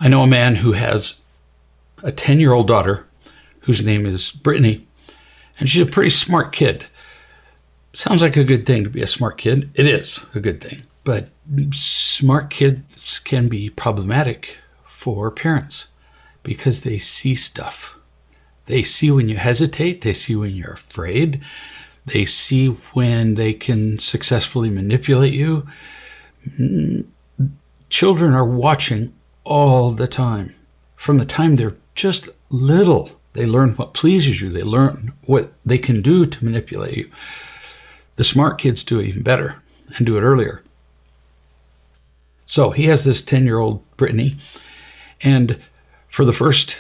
I know a man who has a 10-year-old daughter whose name is Brittany, and she's a pretty smart kid. Sounds like a good thing to be a smart kid. It is a good thing. But smart kids can be problematic for parents because they see stuff. They see when you hesitate. They see when you're afraid. They see when they can successfully manipulate you. Children are watching all the time. From the time they're just little, they learn what pleases you. They learn what they can do to manipulate you. The smart kids do it even better and do it earlier. So he has this 10-year-old Brittany, and for the first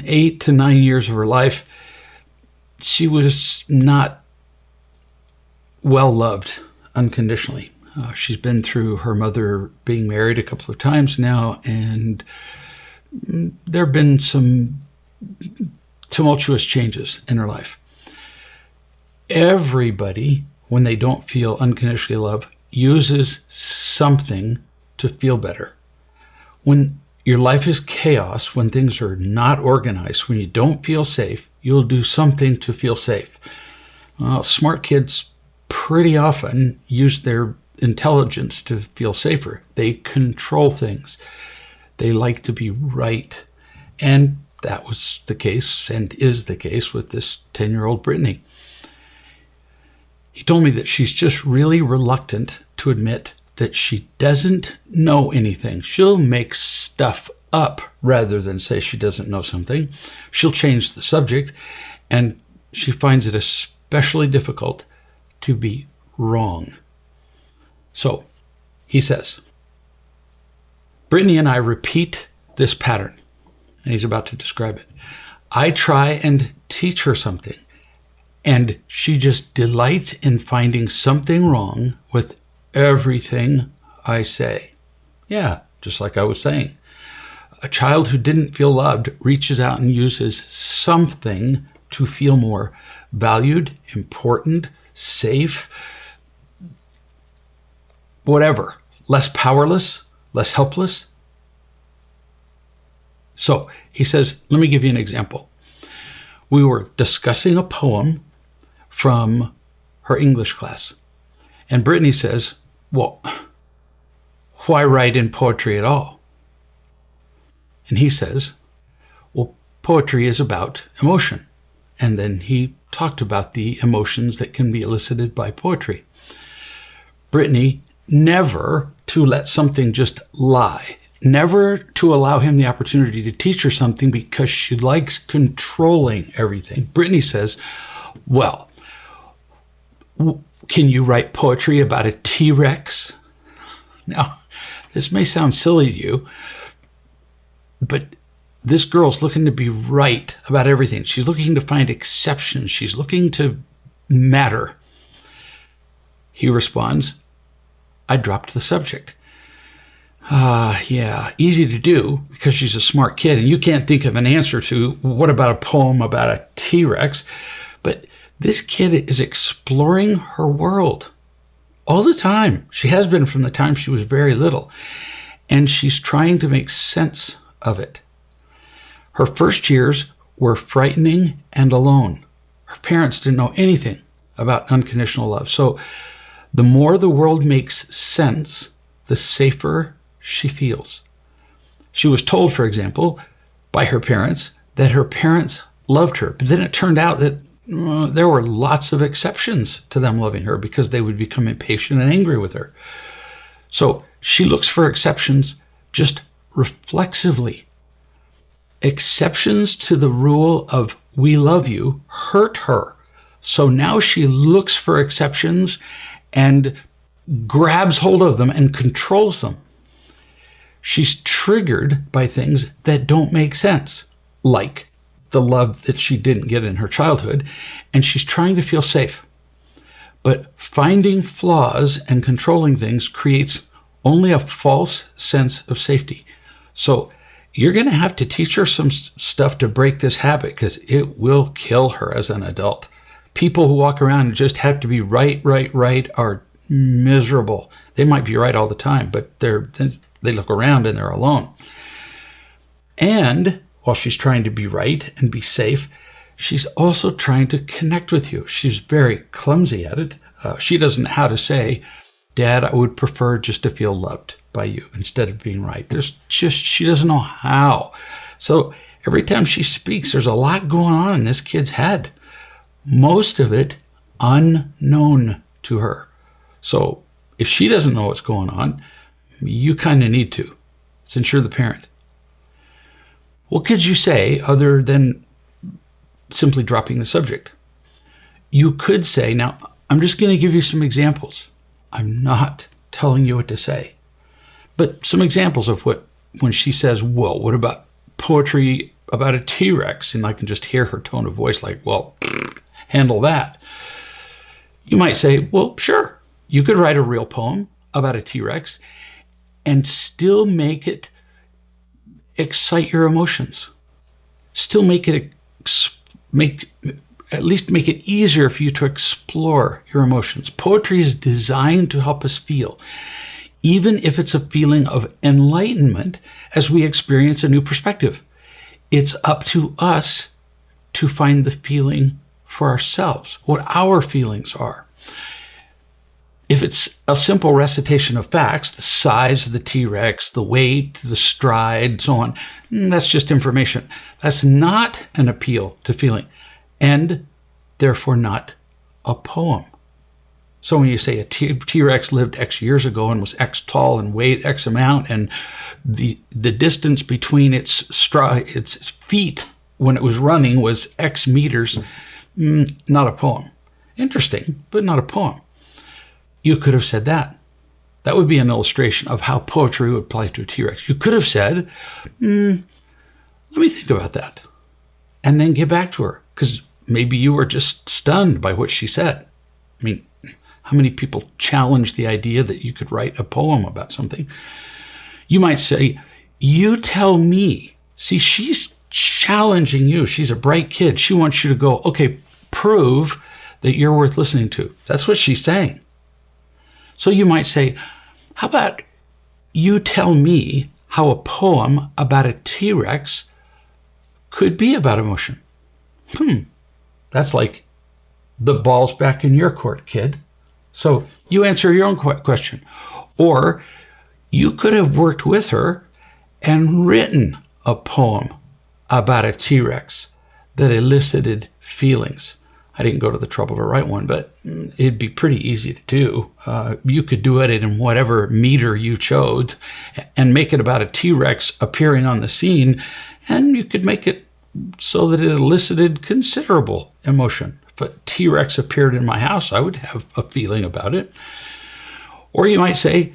8 to 9 years of her life, she was not well loved unconditionally. She's been through her mother being married a couple of times now, and there have been some tumultuous changes in her life. Everybody, when they don't feel unconditionally loved, uses something to feel better. When your life is chaos, when things are not organized, when you don't feel safe, you'll do something to feel safe. Smart kids pretty often use their intelligence to feel safer. They control things. They like to be right. And that was the case and is the case with this 10-year-old Brittany. He told me that she's just really reluctant to admit that she doesn't know anything. She'll make stuff up rather than say she doesn't know something. She'll change the subject, and she finds it especially difficult to be wrong. So, he says, Brittany and I repeat this pattern, and he's about to describe it. I try and teach her something, and she just delights in finding something wrong with everything I say. Yeah, just like I was saying. A child who didn't feel loved reaches out and uses something to feel more valued, important, safe, whatever, less powerless, less helpless. So he says, let me give you an example. We were discussing a poem from her English class. And Brittany says, well, why write in poetry at all? And he says, well, poetry is about emotion. And then he talked about the emotions that can be elicited by poetry. Brittany, never to let something just lie, never to allow him the opportunity to teach her something because she likes controlling everything. Brittany says, well, can you write poetry about a T-Rex? Now, this may sound silly to you, but this girl's looking to be right about everything. She's looking to find exceptions. She's looking to matter. He responds, I dropped the subject. Yeah, easy to do because she's a smart kid and you can't think of an answer to what about a poem about a T-Rex? But this kid is exploring her world all the time. She has been from the time she was very little, and she's trying to make sense of it. Her first years were frightening and alone. Her parents didn't know anything about unconditional love. So the more the world makes sense, the safer she feels. She was told, for example, by her parents that her parents loved her. But then it turned out that there were lots of exceptions to them loving her because they would become impatient and angry with her. So she looks for exceptions just reflexively. Exceptions to the rule of we love you hurt her. So now she looks for exceptions and grabs hold of them and controls them. She's triggered by things that don't make sense, like the love that she didn't get in her childhood, and she's trying to feel safe. But finding flaws and controlling things creates only a false sense of safety. So you're going to have to teach her some stuff to break this habit because it will kill her as an adult. People who walk around and just have to be right are miserable. They might be right all the time, but they look around and they're alone. And while she's trying to be right and be safe, she's also trying to connect with you. She's very clumsy at it. She doesn't know how to say, Dad, I would prefer just to feel loved by you instead of being right. She doesn't know how. So every time she speaks, there's a lot going on in this kid's head. Most of it unknown to her. So if she doesn't know what's going on, you kind of need to, since you're the parent. What could you say other than simply dropping the subject? You could say, now, I'm just going to give you some examples. I'm not telling you what to say. But some examples of when she says, well, what about poetry about a T-Rex? And I can just hear her tone of voice like, well, handle that. You might say, well, sure. You could write a real poem about a T-Rex and still make it excite your emotions. Still make it at least make it easier for you to explore your emotions. Poetry is designed to help us feel, even if it's a feeling of enlightenment as we experience a new perspective. It's up to us to find the feeling for ourselves, what our feelings are. If it's a simple recitation of facts, the size of the T-Rex, the weight, the stride, so on, that's just information. That's not an appeal to feeling, and therefore not a poem. So when you say a T-Rex lived X years ago and was X tall and weighed X amount, and the distance between its feet when it was running was X meters, not a poem. Interesting, but not a poem. You could have said that. That would be an illustration of how poetry would apply to a T-Rex. You could have said, let me think about that, and then get back to her, because maybe you were just stunned by what she said. I mean, how many people challenge the idea that you could write a poem about something? You might say, you tell me. See, she's challenging you. She's a bright kid. She wants you to go, okay, prove that you're worth listening to. That's what she's saying. So you might say, how about you tell me how a poem about a T-Rex could be about emotion? That's like the ball's back in your court, kid. So you answer your own question. Or you could have worked with her and written a poem about a T-Rex that elicited feelings. I didn't go to the trouble to write one, but it'd be pretty easy to do. You could do it in whatever meter you chose and make it about a T-Rex appearing on the scene, and you could make it so that it elicited considerable emotion. If a T-Rex appeared in my house, I would have a feeling about it. Or you might say,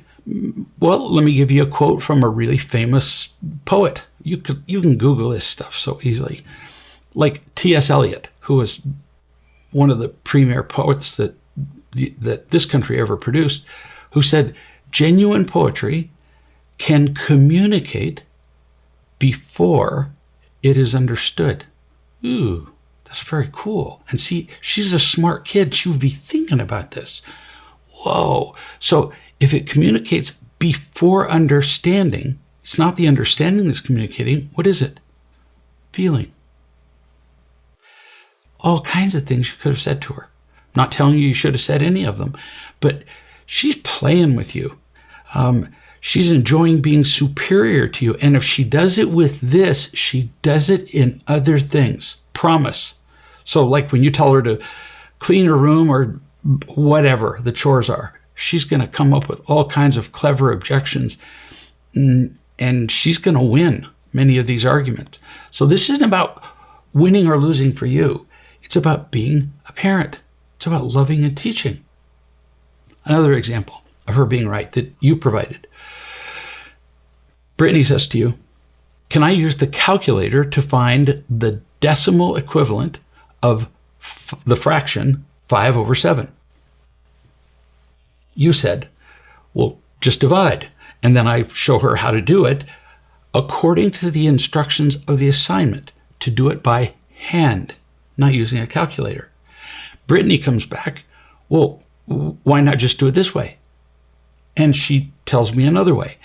well, let me give you a quote from a really famous poet. You can Google this stuff so easily. Like T.S. Eliot, who was one of the premier poets that this country ever produced, who said, genuine poetry can communicate before it is understood. Ooh, that's very cool. And see, she's a smart kid. She would be thinking about this. Whoa. So if it communicates before understanding, it's not the understanding that's communicating. What is it? Feeling. All kinds of things you could have said to her. I'm not telling you should have said any of them, but she's playing with you. She's enjoying being superior to you. And if she does it with this, she does it in other things. Promise. So like when you tell her to clean her room or whatever the chores are, she's going to come up with all kinds of clever objections, and she's going to win many of these arguments. So this isn't about winning or losing for you. It's about being a parent. It's about loving and teaching. Another example of her being right that you provided. Brittany says to you, can I use the calculator to find the decimal equivalent of the fraction 5/7? You said, well, just divide. And then I show her how to do it according to the instructions of the assignment, to do it by hand, not using a calculator. Brittany comes back, well, why not just do it this way? And she tells me another way.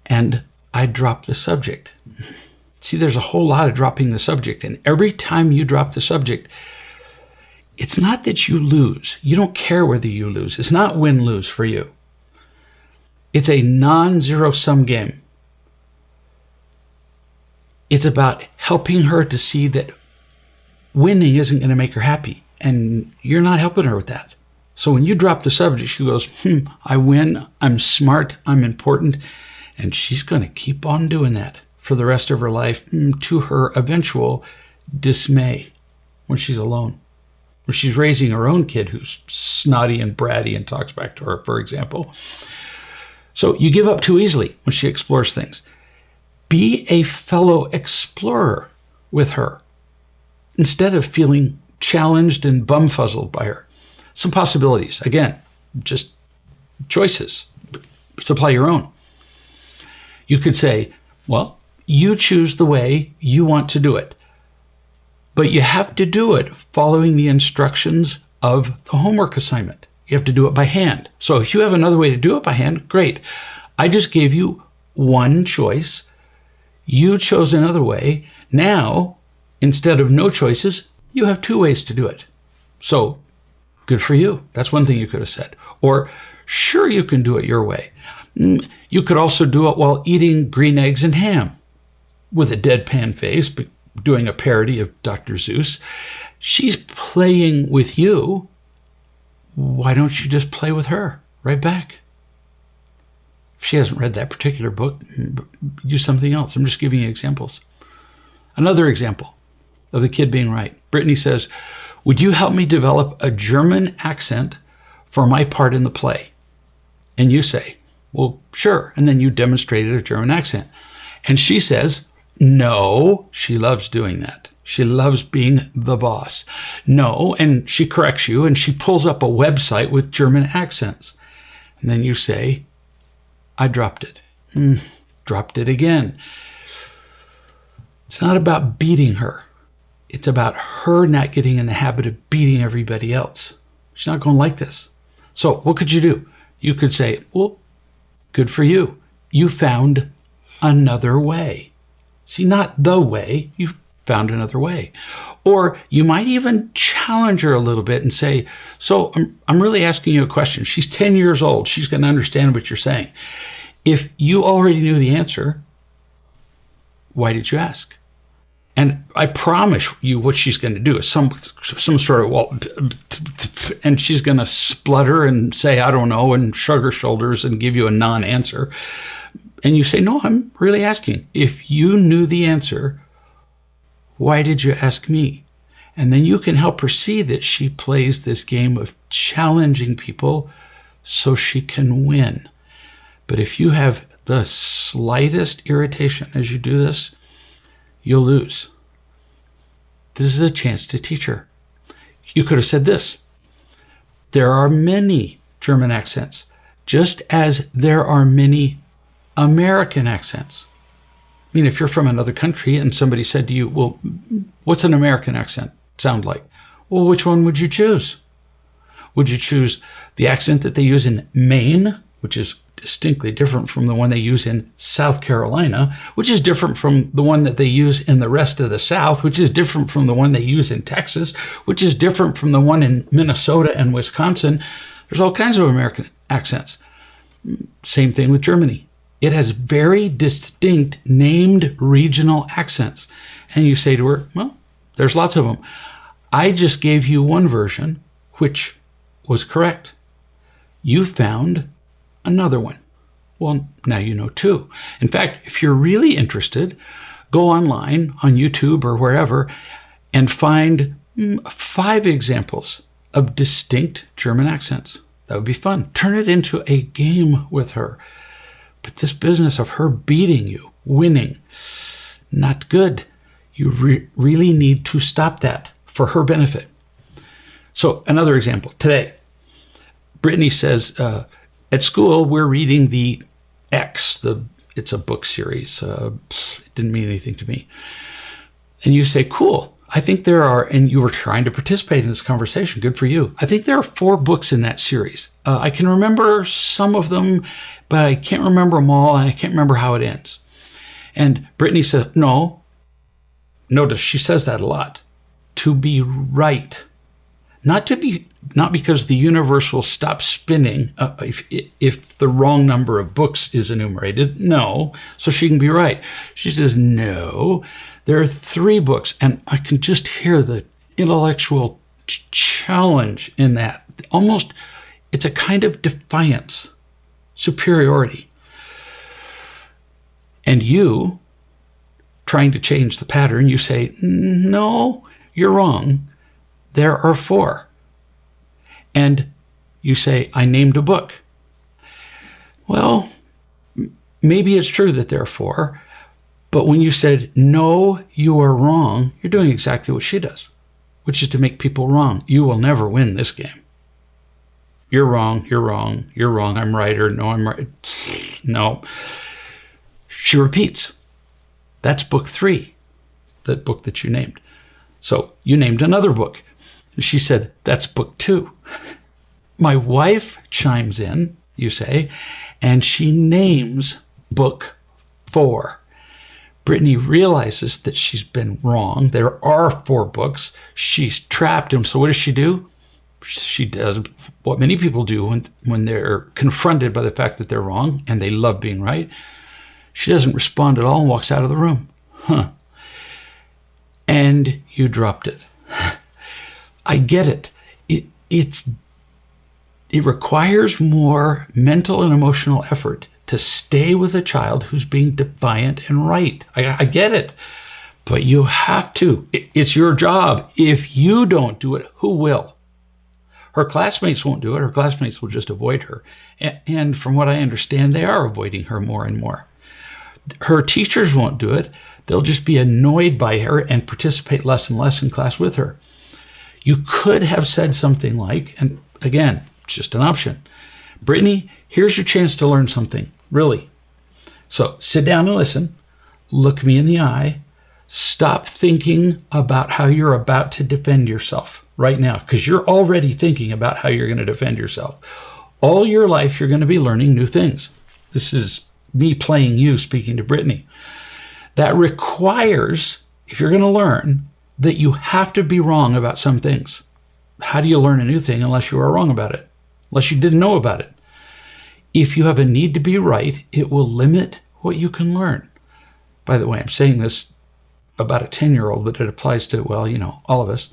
And I drop the subject. See, there's a whole lot of dropping the subject. And every time you drop the subject, it's not that you lose. You don't care whether you lose. It's not win-lose for you. It's a non-zero sum game. It's about helping her to see that winning isn't going to make her happy. And you're not helping her with that. So when you drop the subject, she goes, I win, I'm smart, I'm important. And she's going to keep on doing that for the rest of her life, to her eventual dismay when she's alone. When she's raising her own kid who's snotty and bratty and talks back to her, for example. So you give up too easily when she explores things. Be a fellow explorer with her instead of feeling challenged and bumfuzzled by her. Some possibilities. Again, just choices. Supply your own. You could say, well, you choose the way you want to do it, but you have to do it following the instructions of the homework assignment. You have to do it by hand. So if you have another way to do it by hand, great. I just gave you one choice. You chose another way. Now, instead of no choices, you have two ways to do it. So good for you. That's one thing you could have said. Or sure, you can do it your way. You could also do it while eating green eggs and ham with a deadpan face, but doing a parody of Dr. Seuss. She's playing with you. Why don't you just play with her right back? If she hasn't read that particular book, do something else. I'm just giving you examples. Another example of the kid being right. Brittany says, would you help me develop a German accent for my part in the play? And you say, well, sure. And then you demonstrated a German accent. And she says, no, she loves doing that. She loves being the boss. No, and she corrects you and she pulls up a website with German accents. And then you say, I dropped it. Dropped it again. It's not about beating her. It's about her not getting in the habit of beating everybody else. She's not going to like this. So what could you do? You could say, well, good for you. You found another way. See, not the way, you found another way. Or you might even challenge her a little bit and say, so I'm really asking you a question. She's 10 years old. She's going to understand what you're saying. If you already knew the answer, why did you ask? And I promise you what she's going to do is some sort of, well, and she's going to splutter and say, I don't know, and shrug her shoulders and give you a non-answer. And you say, no, I'm really asking. If you knew the answer, why did you ask me? And then you can help her see that she plays this game of challenging people so she can win. But if you have the slightest irritation as you do this, you'll lose. This is a chance to teach her. You could have said this. There are many German accents, just as there are many American accents. I mean, if you're from another country and somebody said to you, well, what's an American accent sound like? Well, which one would you choose? Would you choose the accent that they use in Maine, which is distinctly different from the one they use in South Carolina, which is different from the one that they use in the rest of the South, which is different from the one they use in Texas, which is different from the one in Minnesota and Wisconsin? There's all kinds of American accents. Same thing with Germany. It has very distinct named regional accents. And you say to her, well, there's lots of them. I just gave you one version, which was correct. You found another one. Well, now you know two. In fact, if you're really interested, go online on YouTube or wherever and find 5 examples of distinct German accents. That would be fun. Turn it into a game with her. But this business of her beating you, winning, not good. You really need to stop that for her benefit. So another example. Today, Brittany says, at school, we're reading the X. It's a book series. It didn't mean anything to me. And you say, cool. I think there are, and you were trying to participate in this conversation. Good for you. I think there are 4 books in that series. I can remember some of them, but I can't remember them all, and I can't remember how it ends. And Brittany said, no, notice she says that a lot, to be right. Not because the universe will stop spinning if the wrong number of books is enumerated. No, so she can be right. She says, no, there are 3 books. And I can just hear the intellectual challenge in that. Almost, it's a kind of defiance, superiority. And you, trying to change the pattern, you say, no, you're wrong. There are 4. And you say, I named a book. Well, maybe it's true that there are 4, but when you said, no, you are wrong, you're doing exactly what she does, which is to make people wrong. You will never win this game. You're wrong, you're wrong, you're wrong, I'm right, or no, I'm right. No. She repeats. That's book 3, that book that you named. So you named another book. She said, that's book 2. My wife chimes in, you say, and she names book 4. Brittany realizes that she's been wrong. There are 4 books. She's trapped him. So what does she do? She does what many people do when they're confronted by the fact that they're wrong and they love being right. She doesn't respond at all and walks out of the room. And you dropped it. I get it. It requires more mental and emotional effort to stay with a child who's being defiant and right. I get it. But you have to. It's your job. If you don't do it, who will? Her classmates won't do it. Her classmates will just avoid her. And from what I understand, they are avoiding her more and more. Her teachers won't do it. They'll just be annoyed by her and participate less and less in class with her. You could have said something like, and again, it's just an option, Brittany, here's your chance to learn something, really. So sit down and listen, look me in the eye, stop thinking about how you're about to defend yourself right now, because you're already thinking about how you're going to defend yourself. All your life, you're going to be learning new things. This is me playing you speaking to Brittany. That requires, if you're going to learn, that you have to be wrong about some things. How do you learn a new thing unless you are wrong about it? Unless you didn't know about it. If you have a need to be right, it will limit what you can learn. By the way, I'm saying this about a 10-year-old, but it applies to, all of us.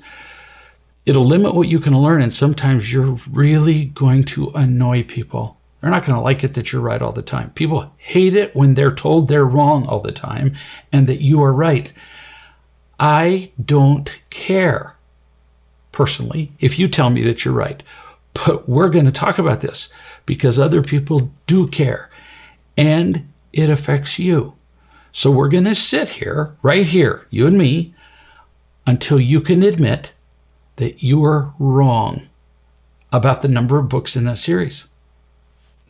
It'll limit what you can learn, and sometimes you're really going to annoy people. They're not going to like it that you're right all the time. People hate it when they're told they're wrong all the time and that you are right. I don't care, personally, if you tell me that you're right. But we're going to talk about this because other people do care and it affects you. So we're going to sit here, right here, you and me, until you can admit that you are wrong about the number of books in that series.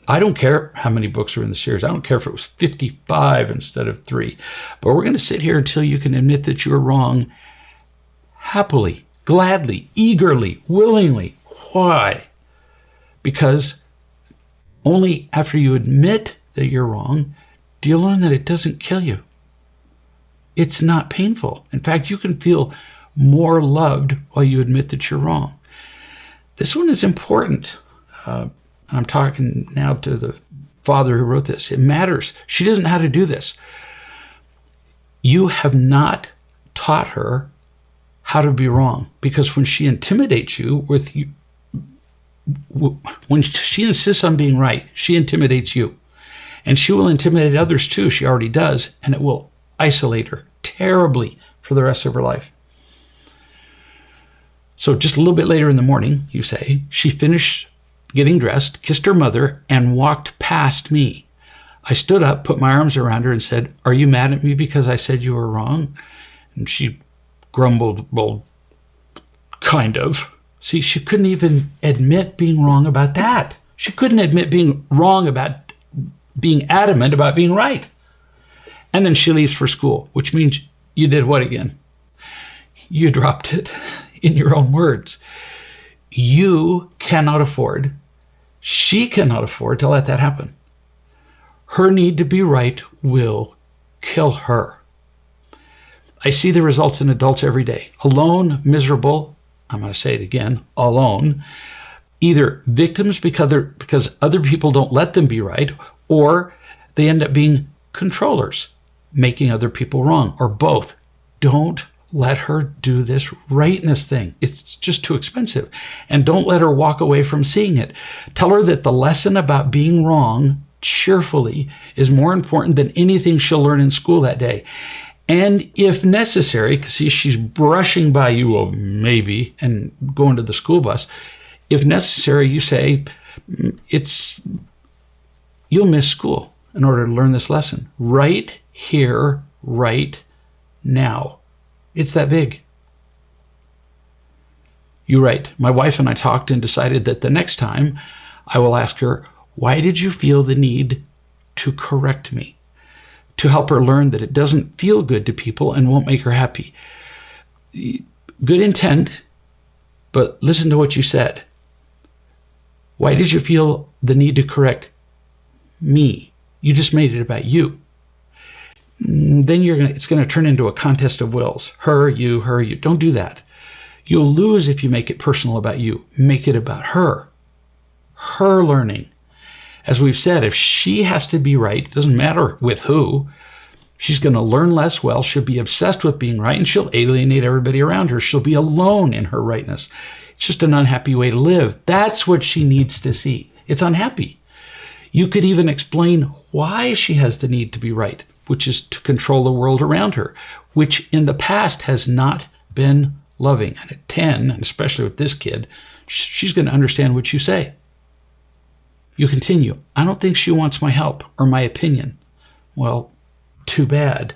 I don't care how many books are in the series. I don't care if it was 55 instead of 3. But we're going to sit here until you can admit that you're wrong happily, gladly, eagerly, willingly. Why? Because only after you admit that you're wrong do you learn that it doesn't kill you. It's not painful. In fact, you can feel more loved while you admit that you're wrong. This one is important. I'm talking now to the father who wrote this. It matters. She doesn't know how to do this. You have not taught her how to be wrong, because when she intimidates you when she insists on being right, she intimidates you. And she will intimidate others too. She already does. And it will isolate her terribly for the rest of her life. So just a little bit later in the morning, you say, she finished getting dressed, kissed her mother, and walked past me. I stood up, put my arms around her and said, "Are you mad at me because I said you were wrong?" And she grumbled, "Well, kind of." See, she couldn't even admit being wrong about that. She couldn't admit being wrong about being adamant about being right. And then she leaves for school, which means you did what again? You dropped it in your own words. You cannot afford, she cannot afford to let that happen. Her need to be right will kill her. I see the results in adults every day. Alone, miserable, I'm going to say it again, alone, either victims because other people don't let them be right, or they end up being controllers, making other people wrong, or both. Don't let her do this rightness thing. It's just too expensive. And don't let her walk away from seeing it. Tell her that the lesson about being wrong cheerfully is more important than anything she'll learn in school that day. And if necessary, because she's brushing by you, well, maybe, and going to the school bus, if necessary, you say, you'll miss school in order to learn this lesson. Right here, right now. It's that big. You're right. My wife and I talked and decided that the next time I will ask her, why did you feel the need to correct me? To help her learn that it doesn't feel good to people and won't make her happy. Good intent, but listen to what you said. Why did you feel the need to correct me? You just made it about you. Then it's going to turn into a contest of wills. Her, you, her, you. Don't do that. You'll lose if you make it personal about you. Make it about her. Her learning. As we've said, if she has to be right, it doesn't matter with who, she's going to learn less well. She'll be obsessed with being right, and she'll alienate everybody around her. She'll be alone in her rightness. It's just an unhappy way to live. That's what she needs to see. It's unhappy. You could even explain why she has the need to be right, which is to control the world around her, which in the past has not been loving. And at 10, and especially with this kid, she's going to understand what you say. You continue, I don't think she wants my help or my opinion. Well, too bad.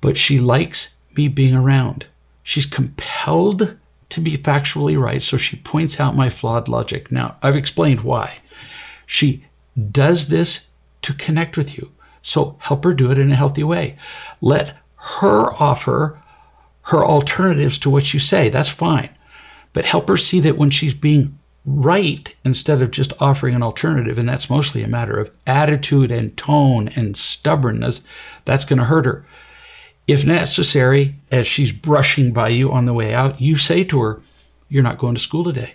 But she likes me being around. She's compelled to be factually right, so she points out my flawed logic. Now, I've explained why. She does this to connect with you, so help her do it in a healthy way. Let her offer her alternatives to what you say. That's fine. But help her see that when she's being right instead of just offering an alternative, and that's mostly a matter of attitude and tone and stubbornness, that's going to hurt her. If necessary, as she's brushing by you on the way out, you say to her, you're not going to school today.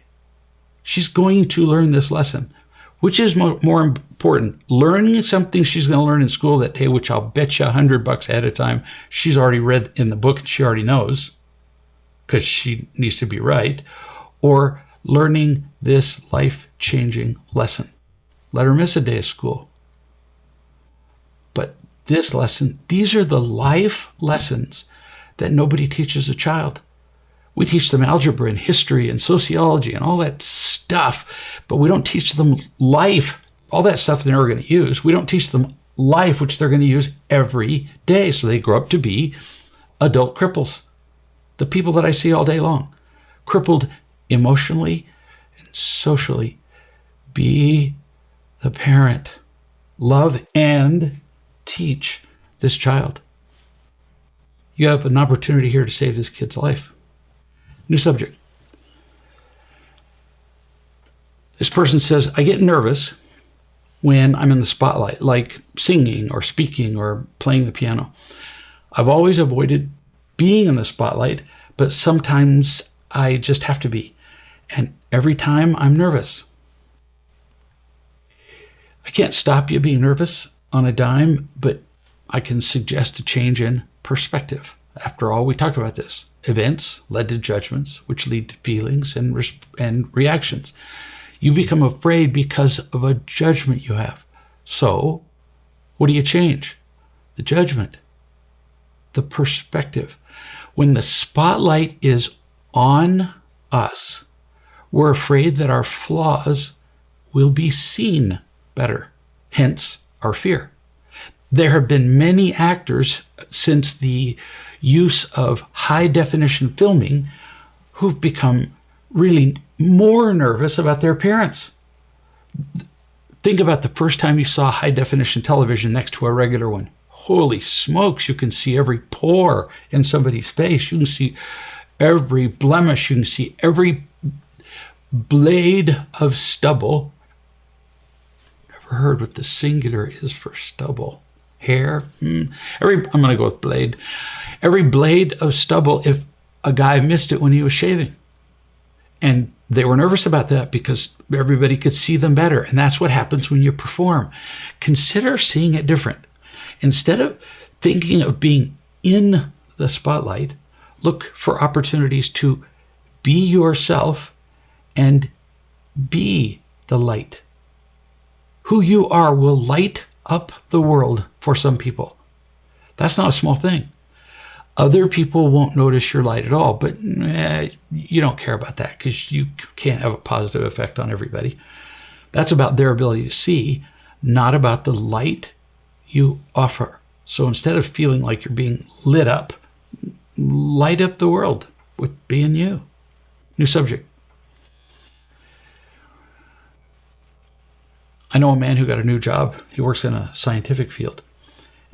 She's going to learn this lesson. Which is more important, learning something she's going to learn in school that day, which I'll bet you $100 ahead of time she's already read in the book and she already knows because she needs to be right, or learning this life-changing lesson. Let her miss a day of school. But this lesson, these are the life lessons that nobody teaches a child. We teach them algebra and history and sociology and all that stuff, but we don't teach them life, all that stuff they're never going to use. We don't teach them life, which they're going to use every day. So they grow up to be adult cripples. The people that I see all day long, crippled emotionally and socially. Be the parent. Love and teach this child. You have an opportunity here to save this kid's life. New subject. This person says, I get nervous when I'm in the spotlight, like singing or speaking or playing the piano. I've always avoided being in the spotlight, but sometimes I just have to be. And every time I'm nervous. I can't stop you being nervous on a dime, but I can suggest a change in perspective. After all, we talk about this. Events led to judgments, which lead to feelings and reactions. You become afraid because of a judgment you have. So, what do you change? The judgment, the perspective. When the spotlight is on us, we're afraid that our flaws will be seen better, hence our fear. There have been many actors since the use of high-definition filming who've become really more nervous about their appearance. Think about the first time you saw high-definition television next to a regular one. Holy smokes, you can see every pore in somebody's face. You can see every blemish. You can see every blade of stubble. Never heard what the singular is for stubble. Hair. I'm going to go with blade. Every blade of stubble if a guy missed it when he was shaving. And they were nervous about that because everybody could see them better. And that's what happens when you perform. Consider seeing it different. Instead of thinking of being in the spotlight, look for opportunities to be yourself and be the light. Who you are will light up the world for some people. That's not a small thing. Other people won't notice your light at all, but you don't care about that because you can't have a positive effect on everybody. That's about their ability to see, not about the light you offer. So instead of feeling like you're being lit up, light up the world with being you. New subject. I know a man who got a new job. He works in a scientific field,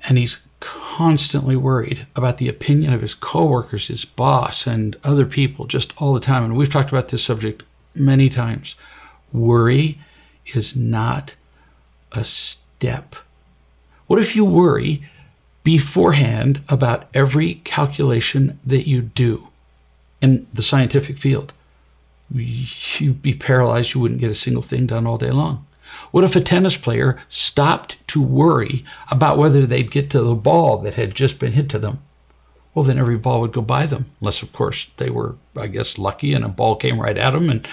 and he's constantly worried about the opinion of his coworkers, his boss, and other people just all the time. And we've talked about this subject many times. Worry is not a step. What if you worry beforehand about every calculation that you do in the scientific field? You'd be paralyzed. You wouldn't get a single thing done all day long. What if a tennis player stopped to worry about whether they'd get to the ball that had just been hit to them? Well, then every ball would go by them, unless, of course, they were, I guess, lucky and a ball came right at them, and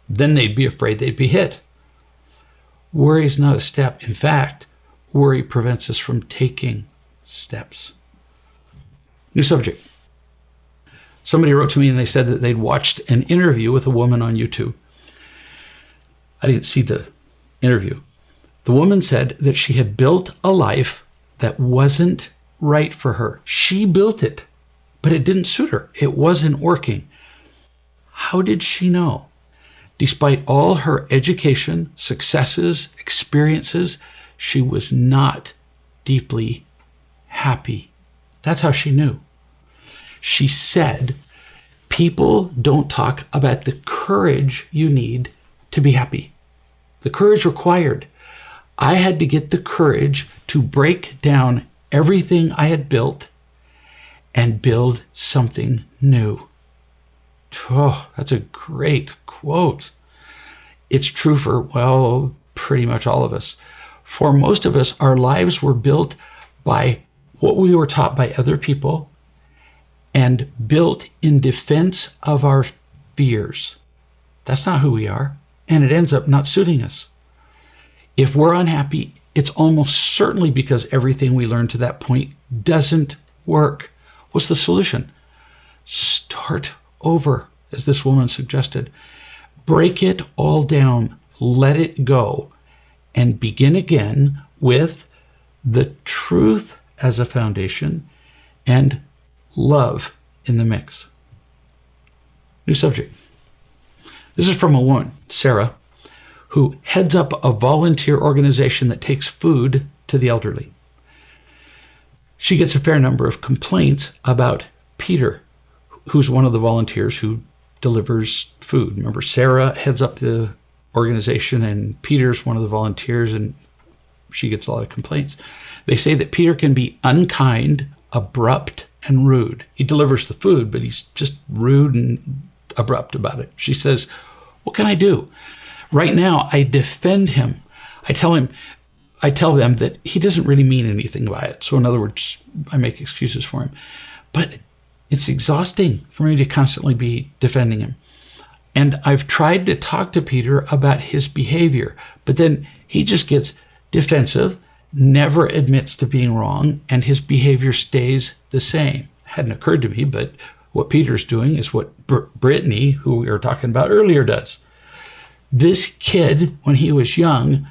then they'd be afraid they'd be hit. Worry is not a step. In fact, worry prevents us from taking steps. New subject. Somebody wrote to me and they said that they'd watched an interview with a woman on YouTube. I didn't see the interview. The woman said that she had built a life that wasn't right for her. She built it, but it didn't suit her. It wasn't working. How did she know? Despite all her education, successes, experiences, she was not deeply happy. That's how she knew. She said, people don't talk about the courage you need to be happy. The courage required. I had to get the courage to break down everything I had built and build something new. Oh, that's a great quote. It's true for, well, pretty much all of us. For most of us, our lives were built by what we were taught by other people and built in defense of our fears. That's not who we are, and it ends up not suiting us. If we're unhappy, it's almost certainly because everything we learned to that point doesn't work. What's the solution? Start over, as this woman suggested. Break it all down, let it go, and begin again with the truth as a foundation and love in the mix. New subject. This is from a woman, Sarah, who heads up a volunteer organization that takes food to the elderly. She gets a fair number of complaints about Peter, who's one of the volunteers who delivers food. Remember, Sarah heads up the organization and Peter's one of the volunteers, and she gets a lot of complaints. They say that Peter can be unkind, abrupt, and rude. He delivers the food, but he's just rude and abrupt about it. She says, what can I do? Right now, I defend him. I tell them that he doesn't really mean anything by it. So in other words, I make excuses for him. But it's exhausting for me to constantly be defending him. And I've tried to talk to Peter about his behavior, but then he just gets defensive, never admits to being wrong, and his behavior stays the same. Hadn't occurred to me, but what Peter's doing is what Brittany, who we were talking about earlier, does. This kid, when he was young,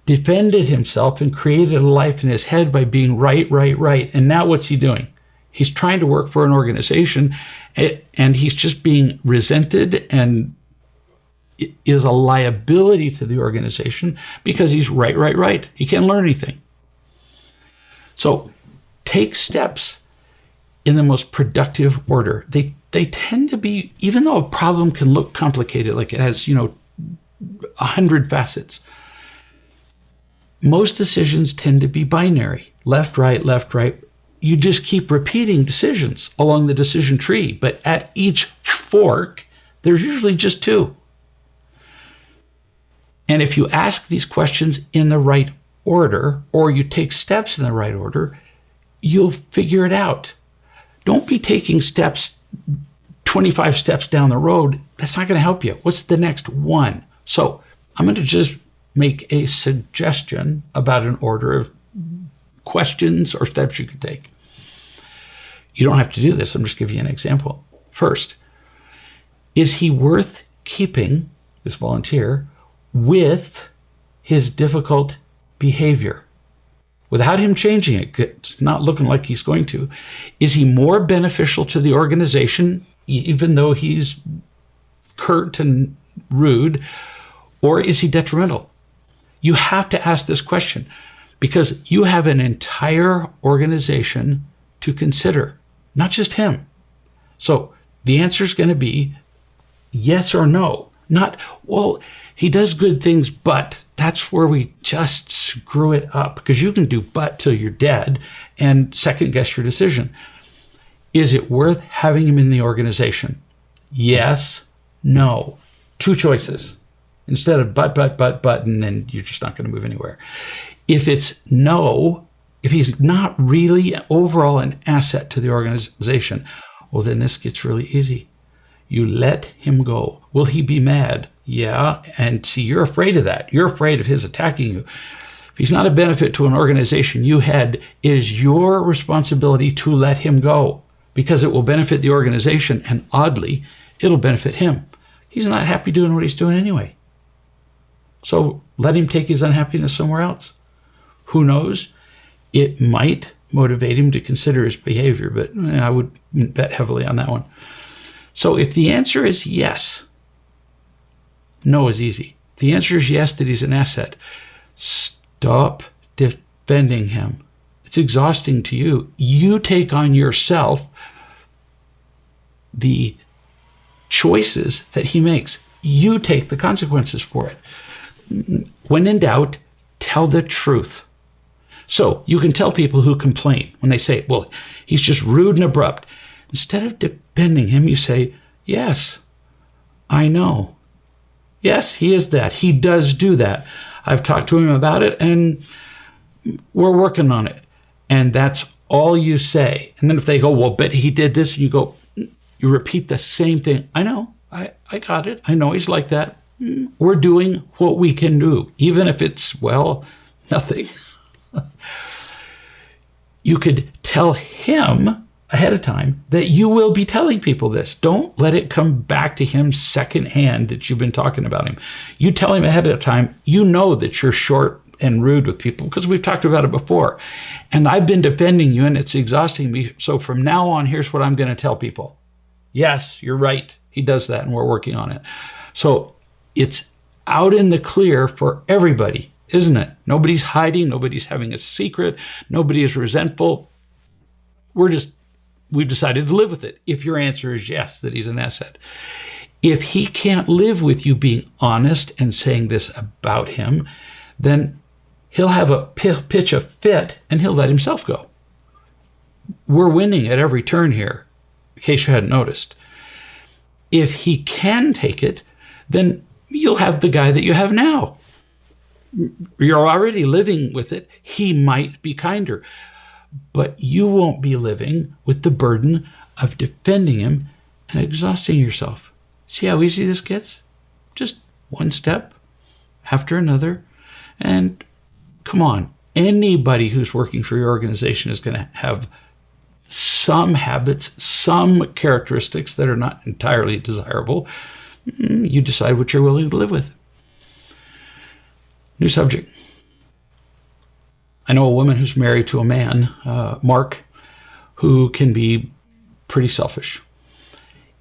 defended himself and created a life in his head by being right. And now what's he doing? He's trying to work for an organization, and he's just being resented and is a liability to the organization because he's right. He can't learn anything. So take steps in the most productive order. They tend to be, even though a problem can look complicated, like it has, 100 facets, most decisions tend to be binary. Left, right, you just keep repeating decisions along the decision tree. But at each fork, there's usually just two. And if you ask these questions in the right order, or you take steps in the right order, you'll figure it out. Don't be taking steps 25 steps down the road. That's not going to help you. What's the next one? So I'm going to just make a suggestion about an order of questions or steps you could take. You don't have to do this. I'm just giving you an example. First, is he worth keeping, this volunteer, with his difficult behavior? Without him changing it, it's not looking like he's going to. Is he more beneficial to the organization, even though he's curt and rude, or is he detrimental? You have to ask this question because you have an entire organization to consider, not just him. So the answer is going to be yes or no, not, well, he does good things, but that's where we just screw it up, because you can do but till you're dead and second guess your decision. Is it worth having him in the organization? Yes, no. Two choices. Instead of but, and then you're just not going to move anywhere. If it's no, if he's not really overall an asset to the organization, well, then this gets really easy. You let him go. Will he be mad? Yeah. And see, you're afraid of that. You're afraid of his attacking you. If he's not a benefit to an organization you had, it is your responsibility to let him go, because it will benefit the organization, and oddly, it'll benefit him. He's not happy doing what he's doing anyway. So let him take his unhappiness somewhere else. Who knows? It might motivate him to consider his behavior, but I would bet heavily on that one. So if the answer is yes, no is easy. If the answer is yes, that he's an asset, stop defending him. It's exhausting to you. You take on yourself the choices that he makes. You take the consequences for it. When in doubt, tell the truth. So you can tell people who complain when they say, well, he's just rude and abrupt. Instead of defending him, you say, yes, I know. Yes, he is that. He does do that. I've talked to him about it, and we're working on it. And that's all you say. And then if they go, well, but he did this, and you go, you repeat the same thing. I know. I got it. I know he's like that. We're doing what we can do, even if it's, well, nothing. You could tell him ahead of time that you will be telling people this. Don't let it come back to him secondhand that you've been talking about him. You tell him ahead of time, you know that you're short and rude with people because we've talked about it before. And I've been defending you and it's exhausting me. So from now on, here's what I'm going to tell people. Yes, you're right. He does that and we're working on it. So it's out in the clear for everybody, isn't it? Nobody's hiding. Nobody's having a secret. Nobody is resentful. We've decided to live with it. If your answer is yes, that he's an asset. If he can't live with you being honest and saying this about him, then he'll have a pitch a fit and he'll let himself go. We're winning at every turn here, in case you hadn't noticed. If he can take it, then you'll have the guy that you have now. You're already living with it. He might be kinder, but you won't be living with the burden of defending him and exhausting yourself. See how easy this gets? Just one step after another. And come on, anybody who's working for your organization is going to have some habits, some characteristics that are not entirely desirable. You decide what you're willing to live with. New subject. I know a woman who's married to a man, Mark, who can be pretty selfish.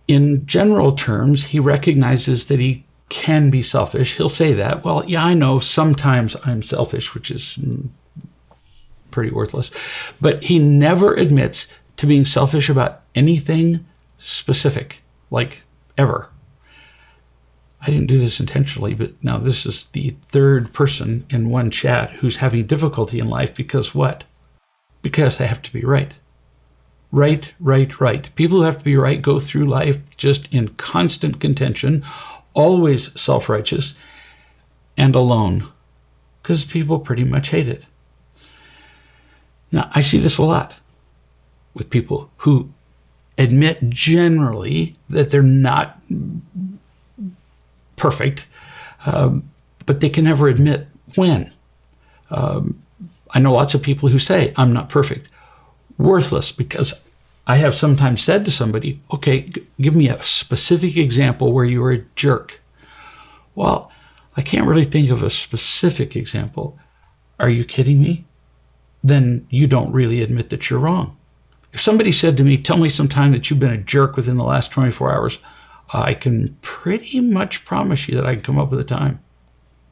In general terms, he recognizes that he can be selfish. He'll say that. Well, yeah, I know sometimes I'm selfish, which is pretty worthless. But he never admits to being selfish about anything specific, like ever. I didn't do this intentionally, but now this is the third person in one chat who's having difficulty in life because what? Because they have to be right. Right, right, right. People who have to be right go through life just in constant contention, always self-righteous and alone, because people pretty much hate it. Now, I see this a lot with people who admit generally that they're not perfect, but they can never admit when. I know lots of people who say, I'm not perfect. Worthless, because I have sometimes said to somebody, okay, give me a specific example where you were a jerk. Well, I can't really think of a specific example. Are you kidding me? Then you don't really admit that you're wrong. If somebody said to me, tell me some time that you've been a jerk within the last 24 hours, I can pretty much promise you that I can come up with a time.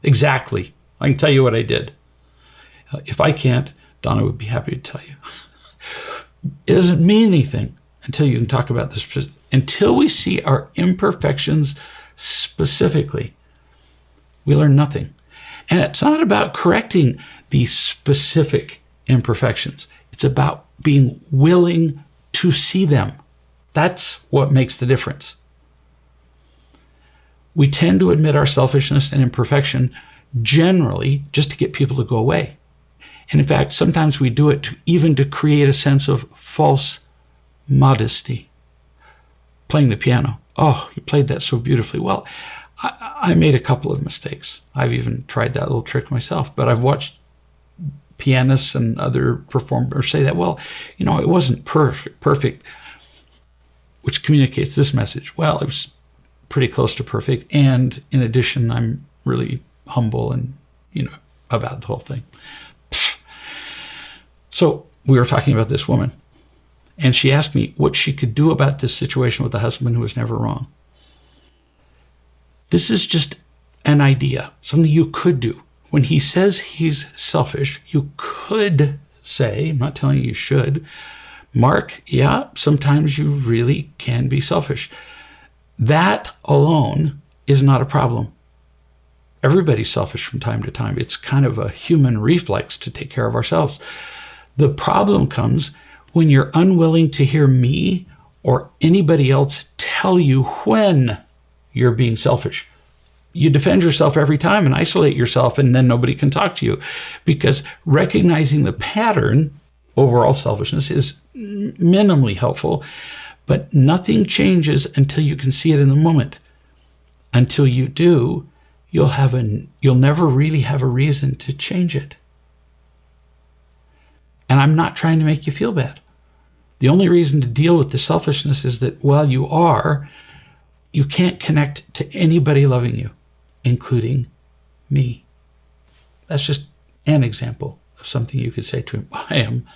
Exactly. I can tell you what I did. If I can't, Donna would be happy to tell you. It doesn't mean anything until you can talk about this. Until we see our imperfections specifically, we learn nothing. And it's not about correcting these specific imperfections. It's about being willing to see them. That's what makes the difference. We tend to admit our selfishness and imperfection generally just to get people to go away. And in fact, sometimes we do it even to create a sense of false modesty. Playing the piano. Oh, you played that so beautifully. Well, I made a couple of mistakes. I've even tried that little trick myself, but I've watched pianists and other performers say that, well, it wasn't perfect, which communicates this message. Well, it was pretty close to perfect. And in addition, I'm really humble and, about the whole thing. So we were talking about this woman, and she asked me what she could do about this situation with the husband who was never wrong. This is just an idea, something you could do. When he says he's selfish, you could say, I'm not telling you should, Mark, yeah, sometimes you really can be selfish. That alone is not a problem. Everybody's selfish from time to time. It's kind of a human reflex to take care of ourselves. The problem comes when you're unwilling to hear me or anybody else tell you when you're being selfish. You defend yourself every time and isolate yourself, and then nobody can talk to you, because recognizing the pattern, overall selfishness, is minimally helpful, but nothing changes until you can see it in the moment. Until you do, you'll never really have a reason to change it. And I'm not trying to make you feel bad. The only reason to deal with the selfishness is that while you can't connect to anybody loving you, including me. That's just an example of something you could say to him. I am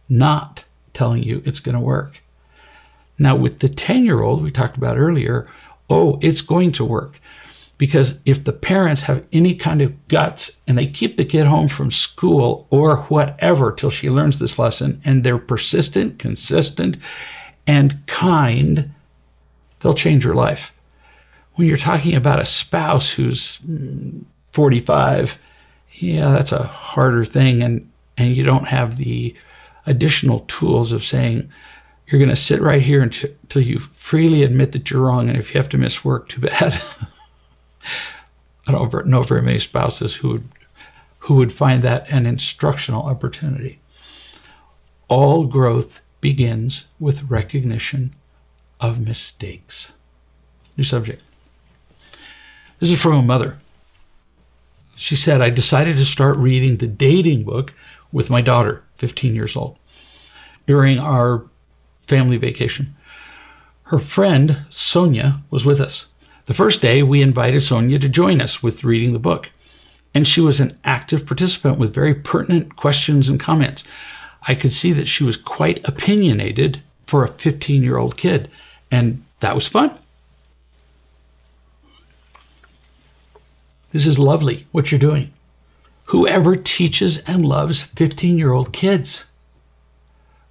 not telling you it's going to work. Now, with the 10-year-old we talked about earlier, it's going to work. Because if the parents have any kind of guts and they keep the kid home from school or whatever till she learns this lesson, and they're persistent, consistent, and kind, they'll change her life. When you're talking about a spouse who's 45, yeah, that's a harder thing, and you don't have the additional tools of saying, you're going to sit right here until you freely admit that you're wrong, and if you have to miss work, too bad. I don't know very many spouses who would find that an instructional opportunity. All growth begins with recognition of mistakes. New subject. This is from a mother. She said, I decided to start reading the dating book with my daughter, 15 years old, during our family vacation. Her friend, Sonia, was with us. The first day, we invited Sonia to join us with reading the book, and she was an active participant with very pertinent questions and comments. I could see that she was quite opinionated for a 15-year-old kid, and that was fun. This is lovely, what you're doing. Whoever teaches and loves 15-year-old kids?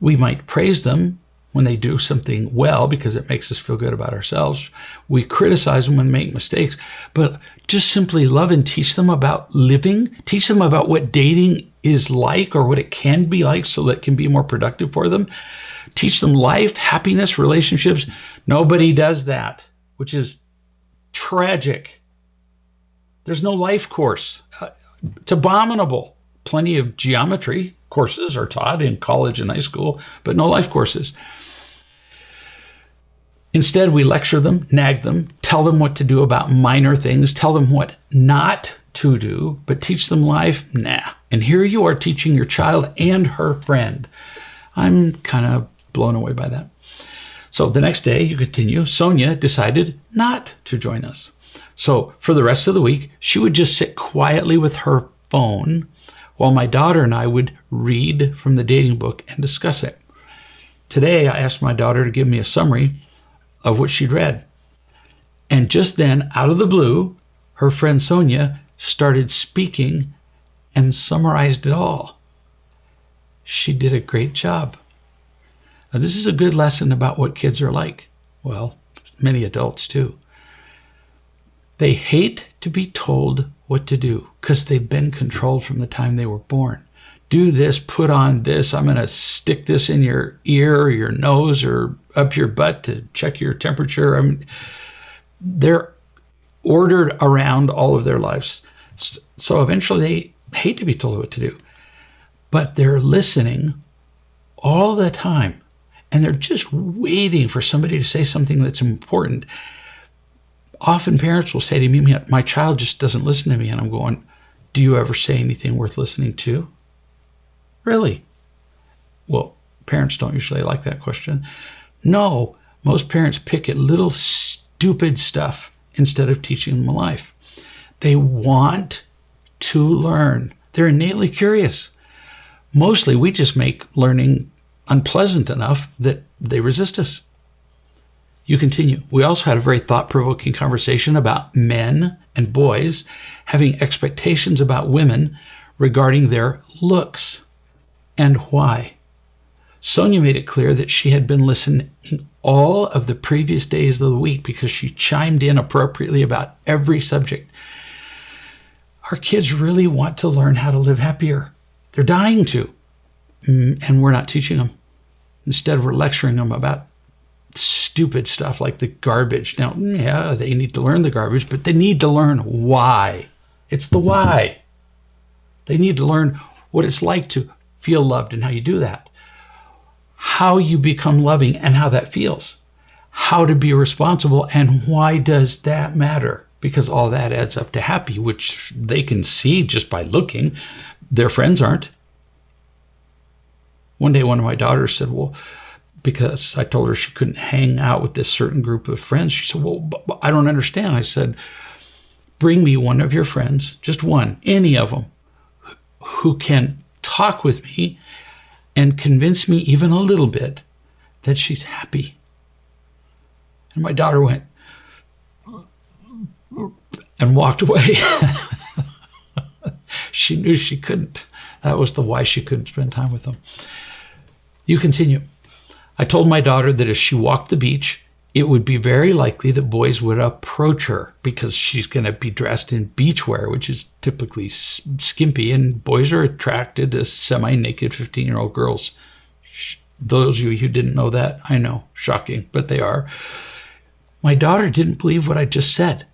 We might praise them, when they do something well because it makes us feel good about ourselves. We criticize them when they make mistakes, but just simply love and teach them about living, teach them about what dating is like or what it can be like so that it can be more productive for them. Teach them life, happiness, relationships. Nobody does that, which is tragic. There's no life course. It's abominable. Plenty of geometry courses are taught in college and high school, but no life courses. Instead, we lecture them, nag them, tell them what to do about minor things, tell them what not to do, but teach them life? Nah. And here you are teaching your child and her friend. I'm kind of blown away by that. So the next day, you continue, Sonia decided not to join us. So for the rest of the week, she would just sit quietly with her phone while my daughter and I would read from the dating book and discuss it. Today, I asked my daughter to give me a summary of what she'd read. And just then, out of the blue, her friend Sonia started speaking and summarized it all. She did a great job. Now, this is a good lesson about what kids are like. Well, many adults too. They hate to be told what to do because they've been controlled from the time they were born. Do this, put on this, I'm going to stick this in your ear or your nose or up your butt to check your temperature. I mean, they're ordered around all of their lives. So eventually they hate to be told what to do, but they're listening all the time and they're just waiting for somebody to say something that's important. Often parents will say to me, my child just doesn't listen to me. And I'm going, do you ever say anything worth listening to? Really? Well, parents don't usually like that question. No, most parents pick at little stupid stuff instead of teaching them life. They want to learn. They're innately curious. Mostly we just make learning unpleasant enough that they resist us. You continue. We also had a very thought-provoking conversation about men and boys having expectations about women regarding their looks and why. Sonia made it clear that she had been listening all of the previous days of the week because she chimed in appropriately about every subject. Our kids really want to learn how to live happier. They're dying to, and we're not teaching them. Instead, we're lecturing them about stupid stuff like the garbage. Now, yeah, they need to learn the garbage, but they need to learn why. It's the why. They need to learn what it's like to feel loved and how you do that. How you become loving and how that feels. How to be responsible and why does that matter? Because all that adds up to happy, which they can see just by looking. Their friends aren't. One day, one of my daughters said, well, because I told her she couldn't hang out with this certain group of friends. She said, well, but I don't understand. I said, bring me one of your friends, just one, any of them, who can talk with me and convince me even a little bit that she's happy. And my daughter went and walked away. She knew she couldn't. That was the why she couldn't spend time with them. You continue. I told my daughter that if she walked the beach, it would be very likely that boys would approach her because she's going to be dressed in beachwear, which is typically skimpy, and boys are attracted to semi-naked 15-year-old girls. Those of you who didn't know that, I know, shocking, but they are. My daughter didn't believe what I just said,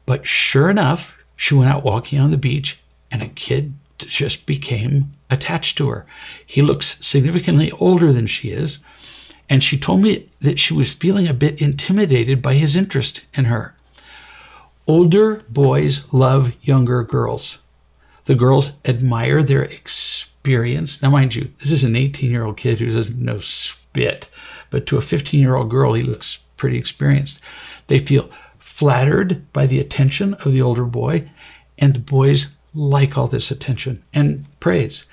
but sure enough, she went out walking on the beach, and a kid just became attached to her. He looks significantly older than she is, and she told me that she was feeling a bit intimidated by his interest in her. Older boys love younger girls. The girls admire their experience. Now, mind you, this is an 18-year-old kid who doesn't know spit, but to a 15-year-old girl, he looks pretty experienced. They feel flattered by the attention of the older boy, and the boys like all this attention and praise.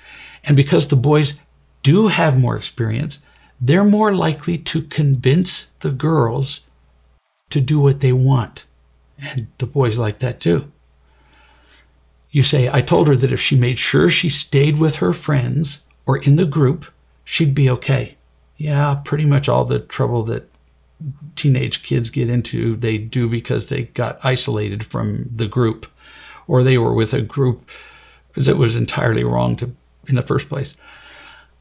And because the boys do have more experience, they're more likely to convince the girls to do what they want. And the boys like that too. You say, I told her that if she made sure she stayed with her friends or in the group, she'd be okay. Yeah, pretty much all the trouble that teenage kids get into, they do because they got isolated from the group, or they were with a group that was entirely wrong in the first place.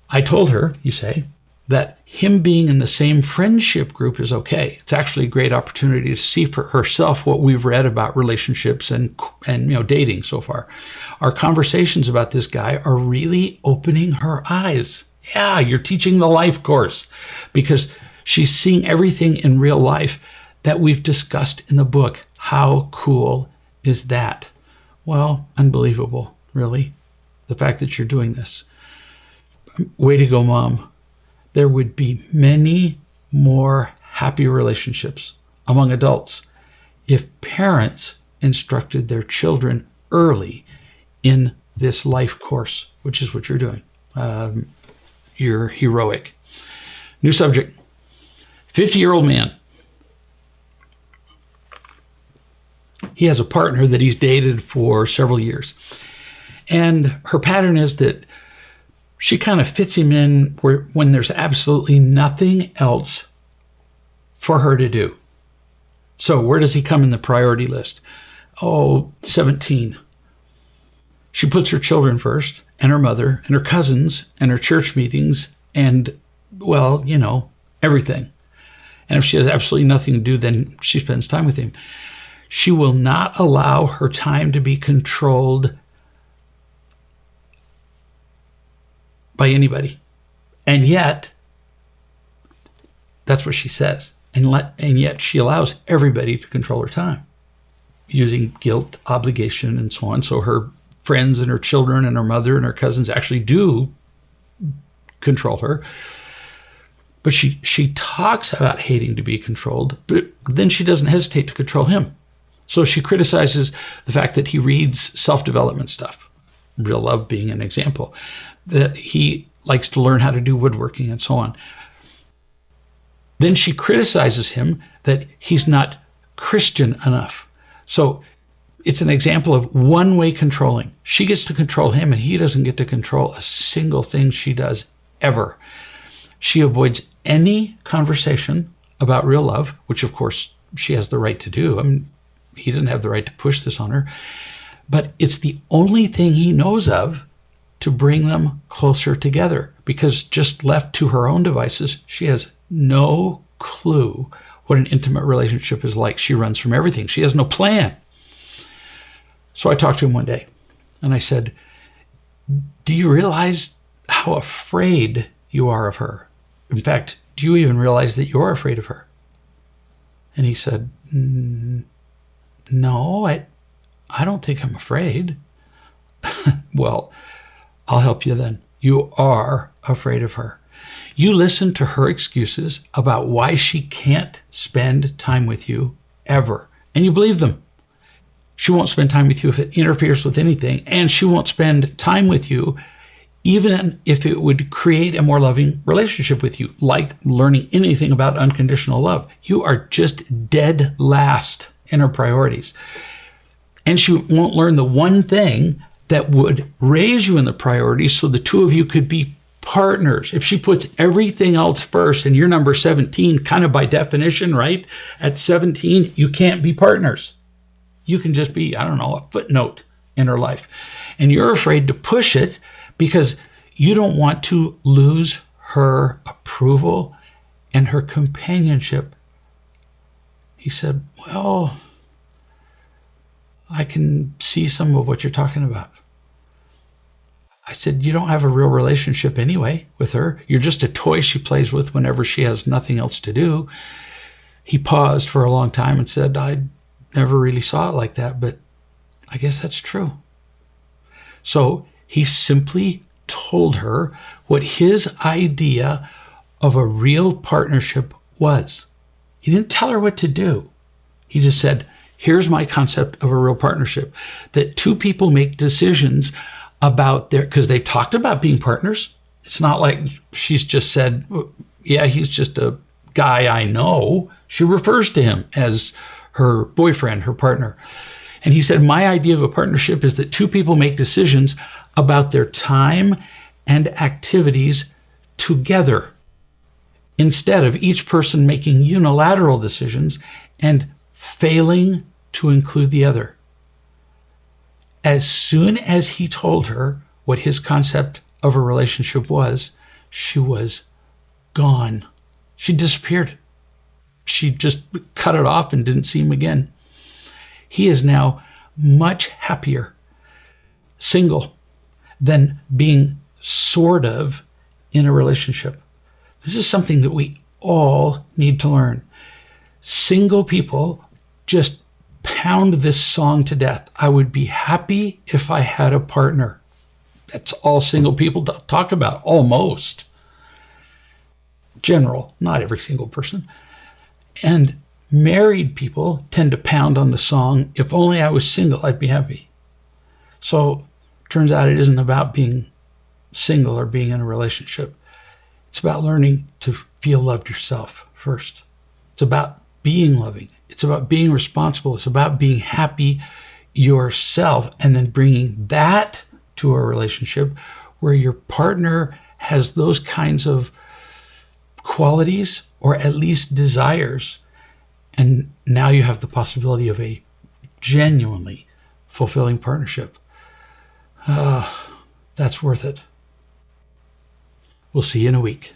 I told her, you say, that him being in the same friendship group is okay. It's actually a great opportunity to see for herself what we've read about relationships and dating so far. Our conversations about this guy are really opening her eyes. Yeah, you're teaching the life course, because she's seeing everything in real life that we've discussed in the book. How cool is that? Well, unbelievable, really, the fact that you're doing this. Way to go, Mom. There would be many more happy relationships among adults if parents instructed their children early in this life course, which is what you're doing. You're heroic. New subject. 50-year-old man. He has a partner that he's dated for several years. And her pattern is that she kind of fits him in when there's absolutely nothing else for her to do. So where does he come in the priority list? 17. She puts her children first, and her mother, and her cousins, and her church meetings, and, everything. And if she has absolutely nothing to do, then she spends time with him. She will not allow her time to be controlled by anybody. And yet, that's what she says. And yet she allows everybody to control her time using guilt, obligation, and so on. So her friends and her children and her mother and her cousins actually do control her. But she talks about hating to be controlled, but then she doesn't hesitate to control him. So she criticizes the fact that he reads self-development stuff, Real Love being an example, that he likes to learn how to do woodworking and so on. Then she criticizes him that he's not Christian enough. So it's an example of one-way controlling. She gets to control him, and he doesn't get to control a single thing she does ever. She avoids any conversation about real love, which of course she has the right to do. I mean, he doesn't have the right to push this on her, but it's the only thing he knows of to bring them closer together, because just left to her own devices, she has no clue what an intimate relationship is like. She runs from everything. She has no plan. So I talked to him one day and I said, do you realize how afraid you are of her? In fact, do you even realize that you're afraid of her? And he said, no, I don't think I'm afraid. Well, I'll help you then. You are afraid of her. You listen to her excuses about why she can't spend time with you ever, and you believe them. She won't spend time with you if it interferes with anything, and she won't spend time with you even if it would create a more loving relationship with you, like learning anything about unconditional love. You are just dead last in her priorities. And she won't learn the one thing that would raise you in the priorities so the two of you could be partners. If she puts everything else first and you're number 17, kind of by definition, right? At 17, you can't be partners. You can just be, a footnote in her life. And you're afraid to push it because you don't want to lose her approval and her companionship. He said, well, I can see some of what you're talking about. I said, you don't have a real relationship anyway with her. You're just a toy she plays with whenever she has nothing else to do. He paused for a long time and said, I never really saw it like that, but I guess that's true. So he simply told her what his idea of a real partnership was. He didn't tell her what to do. He just said, here's my concept of a real partnership, that two people make decisions about because they've talked about being partners. It's not like she's just said, yeah, he's just a guy I know. She refers to him as her boyfriend, her partner. And he said, my idea of a partnership is that two people make decisions about their time and activities together. instead of each person making unilateral decisions and failing to include the other. As soon as he told her what his concept of a relationship was, she was gone. She disappeared. She just cut it off and didn't see him again. He is now much happier single than being sort of in a relationship. This is something that we all need to learn. Single people just pound this song to death. I would be happy if I had a partner. That's all single people talk about, almost. General, not every single person. And married people tend to pound on the song, if only I was single, I'd be happy. So turns out it isn't about being single or being in a relationship. It's about learning to feel loved yourself first. It's about being loving. It's about being responsible. It's about being happy yourself, and then bringing that to a relationship where your partner has those kinds of qualities, or at least desires. And now you have the possibility of a genuinely fulfilling partnership. That's worth it. We'll see you in a week.